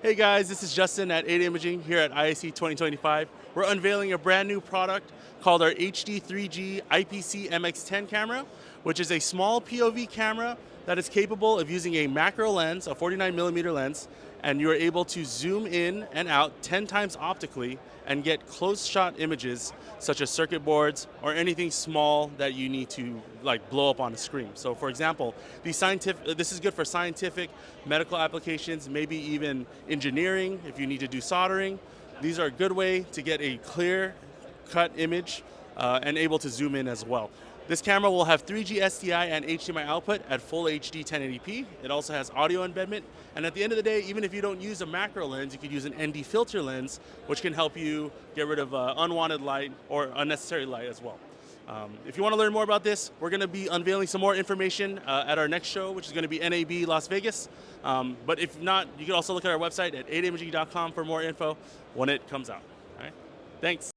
Hey guys, this is Justin at Aida Imaging here at ISE 2025. We're unveiling a brand new product called our HD3G-IPC-MX10 camera, which is a small POV camera that is capable of using a macro lens, a 49mm lens, and you are able to zoom in and out 10 times optically and get close shot images such as circuit boards or anything small that you need to blow up on a screen. So for example, this is good for scientific, medical applications, maybe even engineering if you need to do soldering. These are a good way to get a clear cut image and able to zoom in as well. This camera will have 3G SDI and HDMI output at full HD 1080p. It also has audio embedment. And at the end of the day, even if you don't use a macro lens, you could use an ND filter lens, which can help you get rid of unwanted light or unnecessary light as well. If you want to learn more about this, we're going to be unveiling some more information at our next show, which is going to be NAB Las Vegas. But if not, you can also look at our website at aidaimaging.com for more info when it comes out. All right? Thanks.